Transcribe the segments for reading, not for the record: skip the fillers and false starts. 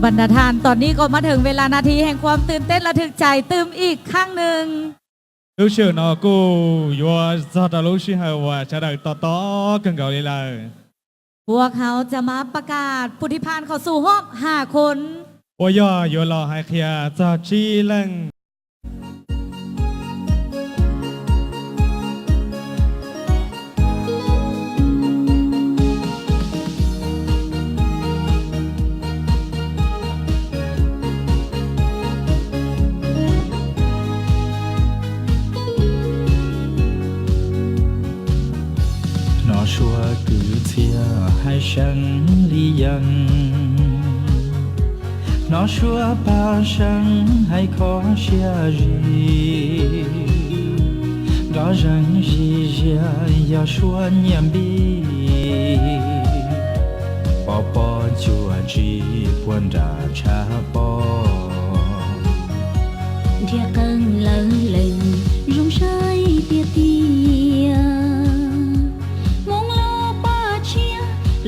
รรดาทานตอนนี้ก็มาถึงเวลานาทีแห่งความตื่นเต้นระทึกใจตื่มอีกครั้งหนึ่งลูกเชื่อเนาะกูอยู่จะตลูกเชื่อว่าจะได้ต่อกันเก่าเลยล่ะพวกเขาจะมาประกาศผู้ที่ผ่านเข้าสู่รอบ5 คนว่าย่ออยู่รอให้เคลียร์จะชี้เล่ง说句天还生离人，我说把生还可下日，我人日日要说年比，宝宝就只管着茶包，dia cần lớn lên rung rơi tia tia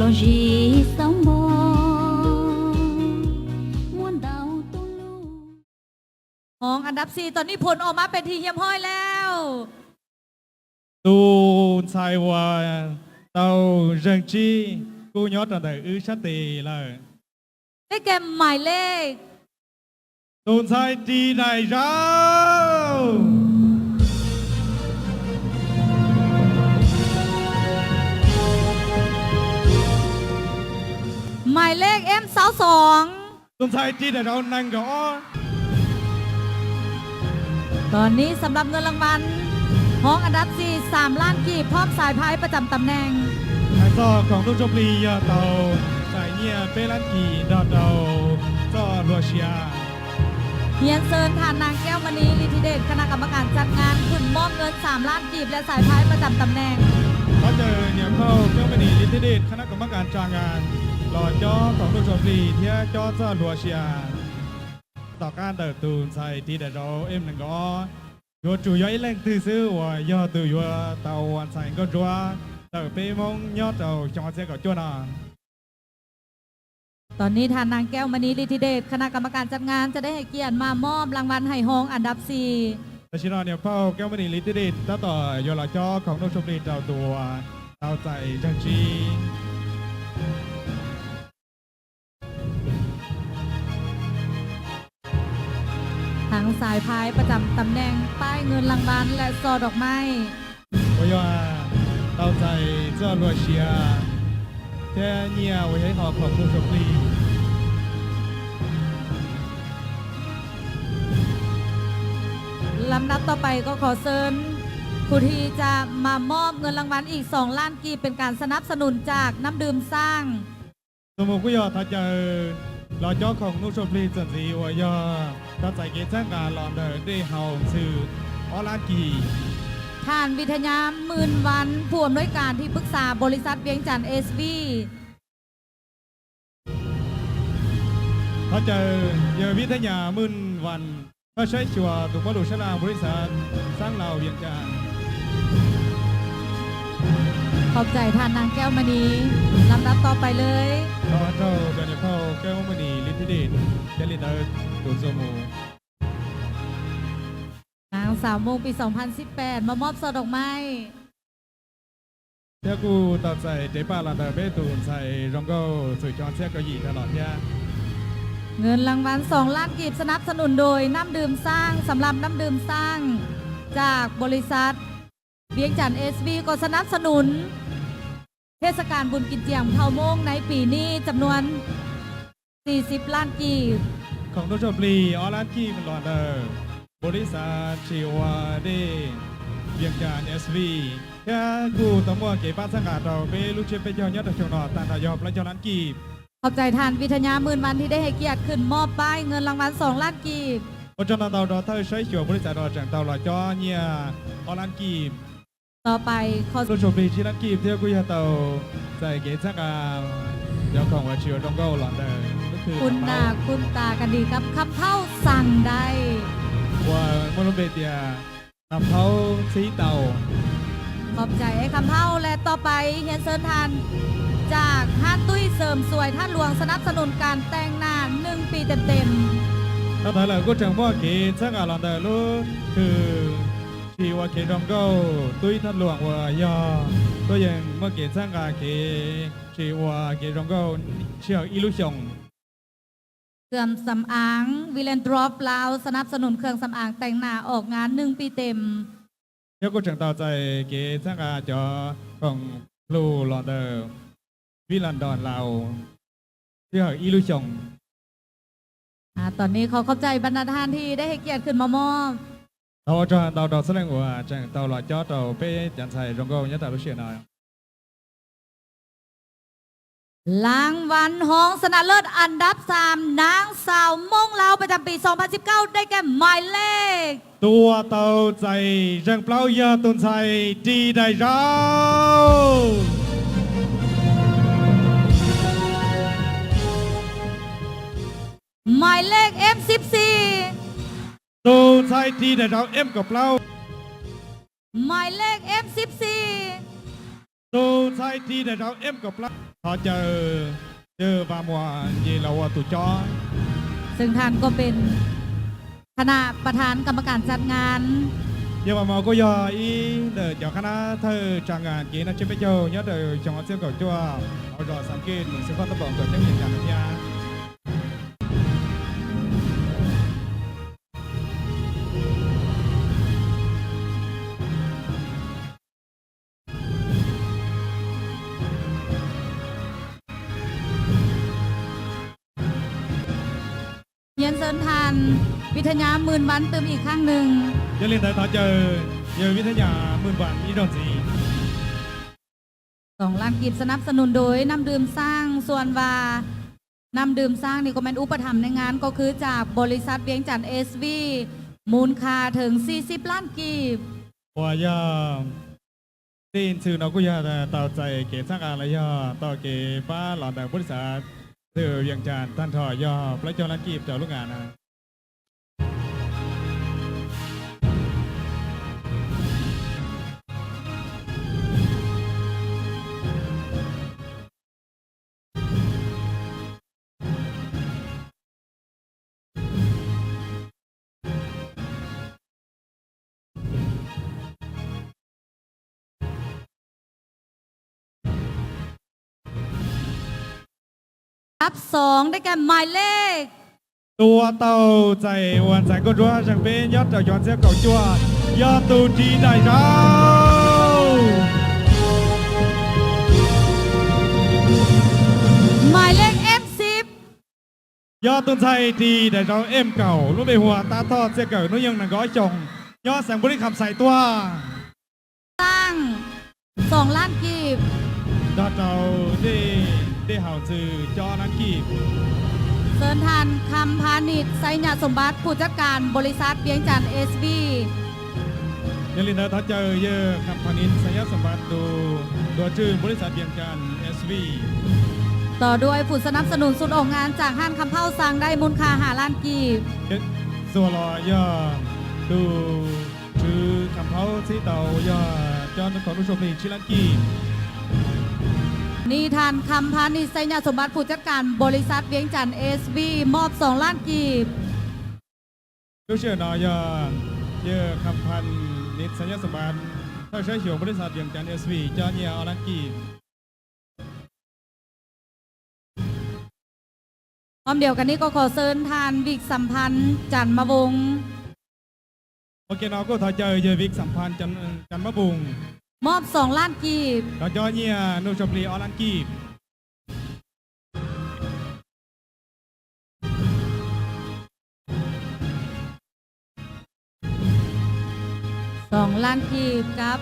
lo gì sống bò muốn đau tung lu ของอันดับ4ตอนนี้ผลออกมาเป็นที่เยี่ยมห้อยแล้วตูใช่ว่าเตาเริงจีกูยอดตั้งแต่ชัดตีเลยได้แก่หมายเลขตูใช่ดีได้เราหมายเลข M22ตูใช่ดีได้เรานั่งก่อนตอนนี้สำหรับเงินรางวัลของอันดับ4 3 ล้านกีบพร้อมสายพายประจำตำแหน่งไอ้ต่อของลูกจบลีเตาสายเนี่ยเปรันกีดอเตาต่อรัวเชียเฮียนเซินทานนางแก้วมณีลิธิเดชคณะกรรมการจัดงานขึ้นมอบเงิน3 ล้านกีบและสายพายประจำตำแหน่งเขาเจอเนี่ยเข้าแก้วมณีลิธิเดชคณะกรรมการจัดงานหล่อจ้อของลูกจบลีที่จ้อต่อรัวเชียต่อการเติบโตใส่ที่เดเราเอ็มหนึ่งก็ยอดจู่ย้อยแรงตื่นซื้อว่ายอดตู่ยัวเตาวันใส่ก็จัวเติบไปมองยอดเตาจอเสียก็จัวนาตอนนี้ทานนางแก้วมณีลิธิเดชคณะกรรมการจัดงานจะได้ให้เกียรติมามอบรางวัลให้ห้องอันดับ4แต่ชินอเนี่ยเฝ้าแก้วมณีลิธิเดชต่อยอดหล่อจ้อของลูกจบลีเตาตัวเตาใจจังจีทั้งสายพายประจำตำแหน่งป้ายเงินรางวัลและซอดอกไม้ว่าเตาใจเจ้ารัวเชียแค่เนี่ยไว้ให้ขอขอบคุณสปรีลำดับต่อไปก็ขอเชิญผู้ที่จะมามอบเงินรางวัลอีก2 ล้านกีบเป็นการสนับสนุนจากน้ำดื่มสร้างสมุกุยอถ้าเจอหล่อจ้อของนุชปรีจันทรีวายอถ้าใจเกจ้างการหล่อเดินได้เฮาชื่อออลานกีท่านวิทยาหมื่นวันผู้อำนวยการที่ปรึกษาบริษัทเวียงจันทร์SVเขาเจอเยอวิทยาหมื่นวันก็ใช้ชัวตุกบรุษลาบริษัทสร้างเราเวียงจันทร์ขอบใจท่านนางแก้วมณีลำดับต่อไปเลยเจ้าเดนเข้าแก้วมณีลิธิเดชเจลิเตอร์ตุนโซมูนางสาวโมงปี 2018 มามอบซอดอกไม้เที่ยกูตัดใส่เจ๊ป้าลาเดอร์เบตูนใส่รองเก้าสุดจอนเสียกระยี่ตลอดเนี่ยเงินรางวัล2 ล้านกีบสนับสนุนโดยน้ำดื่มสร้างสำหรับน้ำดื่มสร้างจากบริษัทเวียงจันทร์ SV ก็สนับสนุนเทศกาลบุญกินเจียงเผาโมงในปีนี้จำนวน40 ล้านกีบของนุชปรีออลานกีเป็นหลอดเดอร์บริษัทชีวาเดเวียงจันทร์ SV แค่กูต้องว่าเก็บป้าสังกัดเราไปลูกเชฟไปย้อนยอดตะเคียนหนอต่างตายอบและเจ้าล้านกีบขอบใจทานวิทยาหมื่นวันที่ได้ให้เกียรติขึ้นมอบป้ายเงินรางวัล2 ล้านกีบโอจนาเตาดอเธอใช้เฉียวบริษัทดอแจงเตาหล่อจ้อเนี่ยออลานกีบต่อไปขอนุชปรีชิลันกีบเที่ยวกูยาเตาใส่เกจ้างการเจ้าของว่าเชียวต้องก็หลอดเดอร์คุณหน้าคุณตากันดีครับคำเท่าสั่งได้ว่าโมโนเบเตียคำเท่าสีเตาขอบใจไอ้คำเท่าและต่อไปเฮียนเซินทาน จากห้านตุ้ยเสริมสวยท่านหลวงสนับสนุนการแต่งหน้า1 ปีเต็ม ถ้าถ่ายแล้วก็จังว่าเกช่างอาลันเดลูคือชีว่าเกรองเก้าตุ้ยท่านหลวงว่ายาก็ยังเมื่อเกช่างอาเกชีว่าเกรองเก้าเชี่ยวอิลุชง ๆเครื่องสำอางวิเลนดรอปลาวสนับสนุนเครื่องสำอางแต่งหน้าออกงาน 1 ปีเต็ม เดี๋ยวก็จังต่อใจเกช่างอาจอของพลูลอนเดอร์วิลันดอนเราเชี่ยวอิลุชง ตอนนี้เขาเข้าใจบรรณาธิการที่ได้ให้เกียรติขึ้นมามอบ เราจะเราแสดงว่าจังเราหล่อจอเราไปจันทร์ใส่รองเก้าเนี่ยแต่รู้เชื่อหน่อย รางวัลห้องชนะเลิศอันดับ 3 นางสาวมงลาวประจำปี 2019 ได้แก่หมายเลข ตัวเต่าใจเร่งเปล่ายาตุนใจดีได้เรา หมายเลข F14 ตุนใจดีได้เราเอ็มกับเรา หมายเลข F14 ตุนใจดีได้เราเอ็มกับเราพอเจอบามัวเยเราว่าตุจอ ซึ่งท่านก็เป็นคณะประธานกรรมการจัดงาน เยบามัวก็ยออีเดี๋ยวจากคณะเธอจางงานกีน่าจะไม่เจอเนี่ยเดี๋ยวจังหวัดเชียงกับจัวเอาดอสังเกตเหมือนเสื้อผ้าตะบองเกิดจากเหตุการณ์นี้ เยียนเซินทานวิทยาหมื่นวันเติมอีกครั้งหนึ่ง อย่าลืมแต่ต่อเจอวิทยาหมื่นบาทอีดอนสี 2 ล้านกีบสนับสนุนโดยน้ำดื่มสร้างส่วนว่าน้ำดื่มสร้างนี่ก็เป็นอุปถัมภ์ในงานก็คือจากบริษัทเวียงจันทร์SV มูลค่าถึง 40 ล้านกีบ ว่ายาตีนชื่อเราก็ยาแต่ต่อใจเกศสร้างอะไรยาต่อเกป้าหลอนแต่บริษัทเธอเวียงจันทร์ท่านทอยาพระเจ้าลันกีบเจ้าลูกงานนะรับ 2 ได้แก่หมายเลข ตัวเต่าใจวันใจก็รัวจังเป็นยอดเจ้าย้อนเสียเก่าจัวยอดตูดีได้เรา หมายเลข F10 ยอดตุนใจดีได้เราเอ็มเก่ารู้ไปหัวตาทอดเสียเก่านู้ยังหนังก้อยจงยอดแสงบริขับใส่ตัว สร้าง 2 ล้านกีบ ดอดเราได้เห่าจือจอนักกีบ เซินทานคำพาณิชย์ไซญาสมบัติผู้จัดการบริษัทเวียงจันทร์ SV ยาลินเดอร์ทัดเจอเยอะคำพานิชสัญญาสมบัติดูตัวชื่อบริษัทเบียงจันทร์ SV ต่อด้วยผู้สนับสนุนสุดออกงานจากห้านคำเพ้าสั่งได้มูลค่า5 ล้านกีบ ส่วนรอยอดูชื่อคำเพ้าที่เต่ายอจอนของผู้ชมนีชิลันกี นี่ทานคำพาณิชย์ไซญาสมบัติผู้จัดการบริษัทเวียงจันทร์ SV มอบ 2 ล้านกีบ ดูเชื่อนอยอเยอะคำพันนิชสัญญาสมบัติถ้าใช้เฉียวบริษัทเบียงจันทร์ SV จอนเนียอลันกี พร้อมเดียวกันนี้ก็ขอเชิญทานวิกสัมพันธ์จันทร์มาวงศ์ โอเคนอก็ถอยเจอเยวิกสัมพันธ์จันมะบุง มอบ 2 ล้านกีบ เราจอเนียนูชมรีออลันกีบ 2 ล้านกีบครับ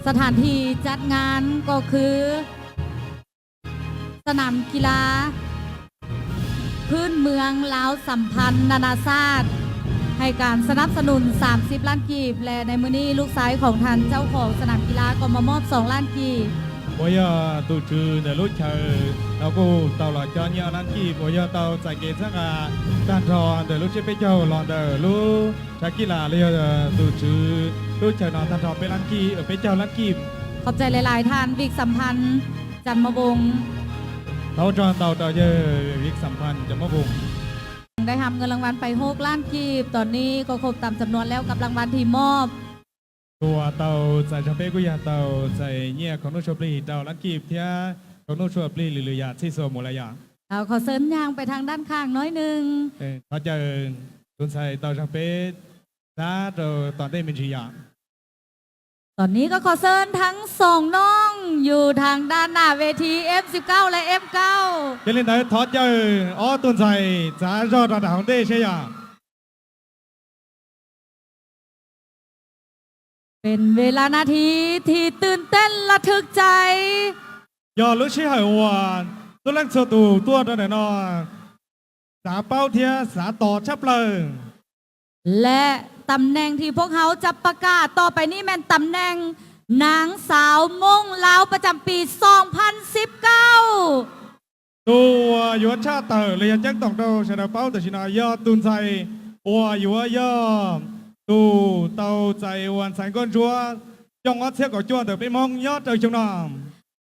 สถานที่จัดงานก็คือ สนามกีฬา พื้นเมืองลาวสัมพันธ์นานาชาติให้การสนับสนุน 30 ล้านกีบ และในมื้อนี้ลูกชายของท่านเจ้าของสนามกีฬาก็มามอบ 2 ล้านกีบ 我要杜住的路车，然后到了家里南基，我要到在给这个单车的路车被叫乱的路，查基拉了要杜住路车那单车被南基被叫南基。 ขอบใจหลาย ๆ ท่านวิกสัมพันธ์ จันมบง เขาจอนเตาเตาเยอะวิกสัมพันธ์จะมาบุง ได้ทำเงินรางวัลไป6 ล้านกีบ ตอนนี้ก็ครบตามจำนวนแล้วกับรางวัลที่มอบ ตัวเตาใส่ชาเป้กุยาเตาใส่เงี้ยของนุ่ชปลีเตาลักกีบเทียของนุ่ชปลีหรือยาที่โซหมดละอย่าง เราขอเสริญยางไปทางด้านข้างน้อยหนึ่ง เขาจะตุนใส่เตาชาเป้ถ้าเราตอนได้เป็นชีอย่าง ตอนนี้ก็ขอเชิญทั้งสองน้องอยู่ทางด้านหน้าเวที F19 และ F9 เจลินได้ทอดเจออ๋อตุนใส่จ้ารอดระดับของได้ใช่ยัง เป็นเวลานาทีที่ตื่นเต้นระทึกใจ ยอลุชิหายวานตัวเล็กสตูตัวตัวไหนนอสาเป้าเทียสาต่อชับเลย และตำแหน่งที่พวกเขาจะประกาศต่อไปนี้แม่นตำแหน่งนางสาวมงลาวประจำปี 2019 ตัวยัวชาเตอร์เลยยันแจ็คตองโดชนะเป้าแต่ชนะยอดตุนใส่อัวยัวยอตูเตาใจวันสายก้นชัวจงอัดเสียก่อจัวเตอไปมองยอดเตอจงนาม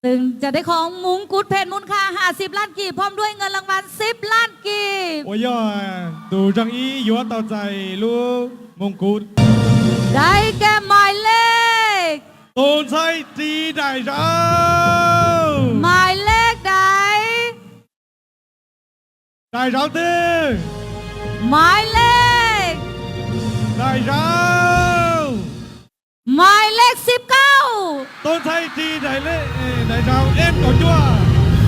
ซึ่งจะได้ของมุงกุฎเพชรมูลค่า50 ล้านกีบพร้อมด้วยเงินรางวัล10 ล้านกีบ อัวยอตูจังอียัวเตาใจลูกมงกุฎ ได้แก่หมายเลข ตูนใส่ตีได้เจ้า หมายเลขใด ได้เจ้าตี หมายเลข ได้เจ้า หมายเลข19 ต้นไทยตีได้เล่ได้เจ้าเอ็มก่อจัว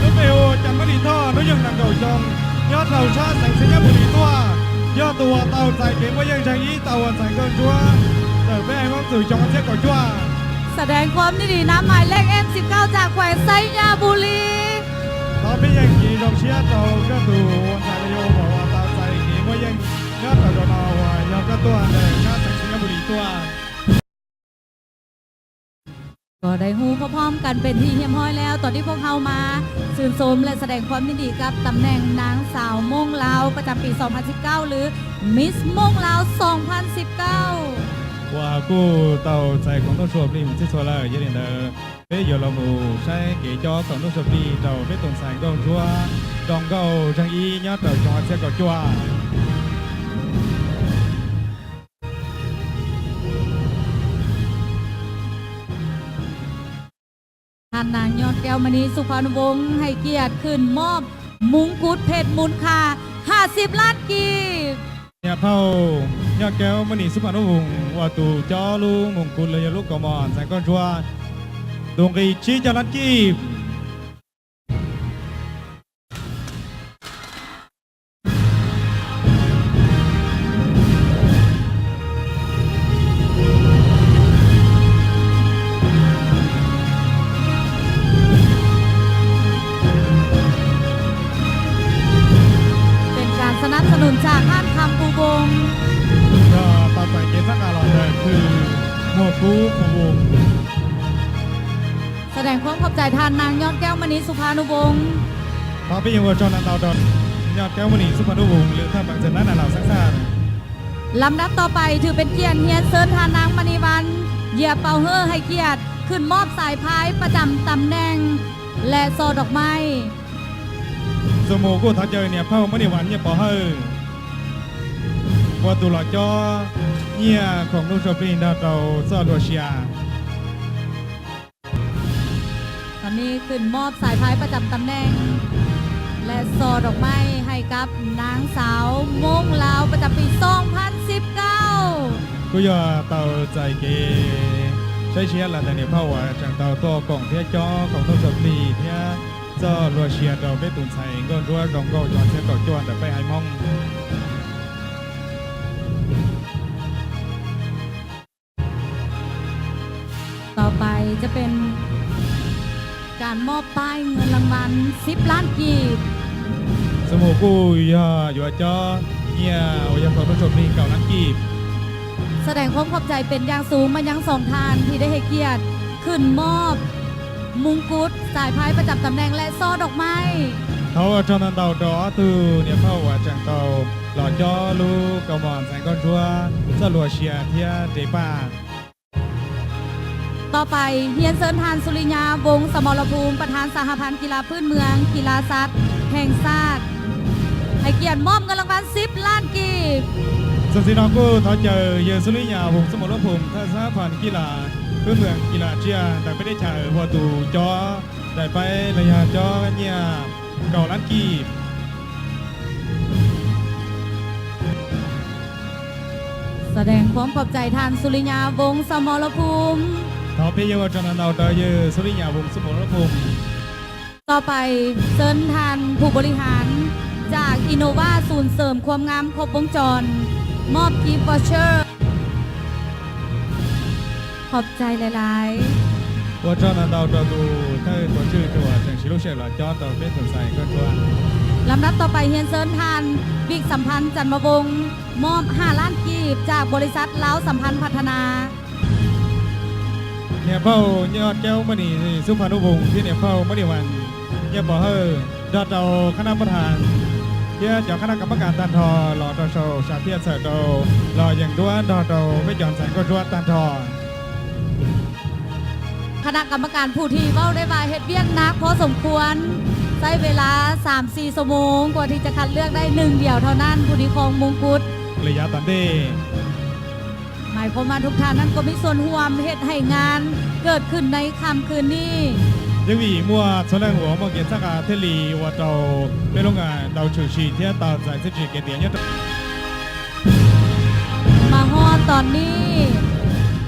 ลูกเปโอจำไม่ดีท่อนุยังนำเก่าจงยอดเราชาติแสงสัญญาบุรีตัวยอดตัวเต่าใส่เก่งว่ายังใจอีเต่าใส่ก้นจัวแต่แม่งต้องสื่อจงเทียก่อจัว แสดงความยินดีนะหมายเลข M19 จากแขวงไซยาบุรี ตอนพี่ยังกี่จงเชียร์เต่าก็ดูวันใจโยบอกว่าเต่าใส่เก่งว่ายังยอดเราโดนเอาไว้ยอดก็ตัวเลยชาติแสงสัญญาบุรีตัว ก็ได้ฮู้พร้อมๆกันเป็นที่เฮียมห้อยแล้ว ตอนที่พวกเขามาชื่นชมและแสดงความยินดีกับตำแหน่งนางสาวมงลาวประจำปี 2019 หรือมิสมงลาว 2019 ว่ากูเต่าใจของต้องชวบนี่มันชื่อชัวเลยยี่เดนเดอร์เป้ยอลมูใช้เกจอของต้องชวบนี่เต่าเป้ตรงสายก้องชัวดองเก้าจังอียอดเต่าจอเสียก่อจัว ท่านนางยอดแก้วมณีสุภานุวงศ์ให้เกียรติขึ้นมอบมุงกุฎเพชรมูลค่า50 ล้านกีบ เนี่ยเผายอดแก้วมณีสุพรรณวงศ์ว่าตูจอลูมงกุลเลยลูกกมอนสายก้อนชัวดวงกีชี้จรันกีบ เป็นการสนับสนุนจากท่านคำปูวงศ์ ก็ต่อไปเกมสักการะเลยคือหมวดกูวง แสดงความขอบใจท่านนางยอดแก้วมณีสุภานุวงศ์ พอพี่ยังว่าจอนันเตาดอนยอดแก้วมณีสุพรรณวงศ์หรือถ้าบางเจนนั้นเราสักซ่า ลำดับต่อไปถือเป็นเกียรติเฮียนเซินทานนางมณีวันเหยียบเป่าเฮอให้เกียรติขึ้นมอบสายพายประจำตำแหน่ง และโซดอกไม้ สมโมกูทัดเจอเนี่ยเผาไม่ได้หวานเนี่ยปอเฮอว่าตุลาจอเนี่ยของลูกชอบลินดาเตาซอลัวเชีย ตอนนี้ขึ้นมอบสายพายประจำตำแหน่ง และโซดอกไม้ให้กับนางสาวมงลาวประจำปี 2019 กูอยากเตาใจเกใช้เชียร์ละแต่เนี่ยเผาว่าจังเตาตัวกล่องเทียจอของลูกชอบลีเทียซอลัวเชียเราได้ตุนใส่ก็รัวรองก็จอนเชียก่อจวนแต่ไปไอ้มอง ต่อไปจะเป็นการมอบป้ายเงินรางวัล10 ล้านกีบ สมโมกูอยู่จอเนี่ยอยากของลูกชอบลีเก่านักกีบ แสดงความขอบใจเป็นอย่างสูงมายังสองทานที่ได้ให้เกียรติขึ้นมอบมุงกุฎสายพายประจำตำแหน่งและซ่อดอกไม้ เขาจอนันเตาดอตูเนี่ยเผาว่าจังเตาหล่อจอลูกกมอนใส่ก้อนชัวซอลัวเชียเทียเดป้า ต่อ อไปเฮียนเซินทานสุริยาวงศ์สมรภูมิประธานสหพันธ์กีฬาพื้นเมืองกีฬาสัตว์แห่งชาติให้เกียรติมอบเงินรางวัล10 ล้านกีบ สนสีน้องกู้ทอเจอเยสุริยาวงศ์สมรภูมิทัศนพันธ์กีฬาเพื่อเมืองกีฬาเชียแต่ไม่ได้เจอหัวตูจอได้ไประยะจอเนี่ย9 ล้านกีบ แสดงความขอบใจทานสุริยาวงศ์สมรภูมิ ต่อไปเยาวชนเราต่อเยสุริยาวงศ์สมรภูมิ ต่อไปเซินทานผู้บริหารจากอินโนวาศูนย์เสริมความงามครบวงจร มอบกิฟต์วอเชอร์ขอบใจหลาย ว่าจอนันดาวตัวกูถ้าตัวชื่อตัวเชิงชิลุเชลจอตัวเป็นสนใสก็ตัว ๆลำดับต่อไปเฮียนเซินทานวิกสัมพันธ์จันทร์วงศ์มอบ 5 ล้านกีบจากบริษัทเล้าวสัมพันธ์พัฒนา เนี่ยเป้ายอดแก้วมณีสุพรรณวงศ์ที่เนี่ยเป้ามณีวันเนี่ยบอกเฮ้ดอดเอาคณะประธานเนี่ยจากคณะกรรมการตันทอหล่อตโชชาเทียนเสดโดหล่ออย่างด้วนดอดเอาไม่หย่อนแสงก็ด้วนตันทอ คณะกรรมการผู้ที่เว้าได้ว่าเฮ็ดเวียกหนักพอสมควรใช้เวลา 3-4 ชั่วโมงกว่าที่จะคัดเลือกได้1เดียวเท่านั้นผู้ที่ครองมงกุฎ ระยะตันเด หมายความว่าทุกท่านนั้นก็มีส่วนร่วมเฮ็ดให้งานเกิดขึ้นในค่ำคืนนี้ ยังมีมัวสแลงหัวมัวเกียรติสักาเทลีว่าเราไม่ลงงานเราชูชีที่ต่อใจสิจิเกียรติเนี่ย มาฮอดตอนนี้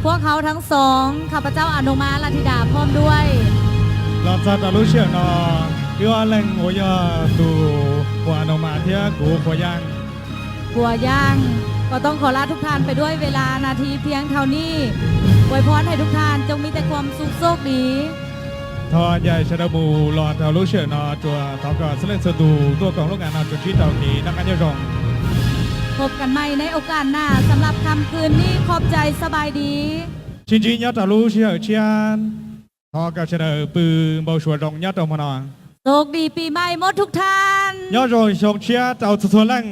พวกเขาทั้งสองข้าพเจ้าอนุมาลาธิดาพร้อมด้วย เราจะตรู้เชื่อนอยัวแรงหัวยาตูหัวนมาเทียกูหัวยัง กลัวย่างก็ต้องขอลาทุกท่านไปด้วยเวลานาทีเพียงเท่านี้อวยพรให้ทุกท่านจงมีแต่ความสุขโชคดี ทอใหญ่ชนะบูหลอดเรารู้เชื่อนอจัวต่อก่อนเสลงสตูตัวของโรงงานนอจุดที่เตากีนักการยรอง พบกันใหม่ในโอกาสหน้าสำหรับค่ำคืนนี้ขอบใจสบายดี ชินจิยอดตารู้เชื่อเชียนทอกับชนะปืนเบาชัวรงยอดตรงมานอ โชคดีปีใหม่หมดทุกท่าน ยอดโรยชงเชียเจ้าส่วนแรง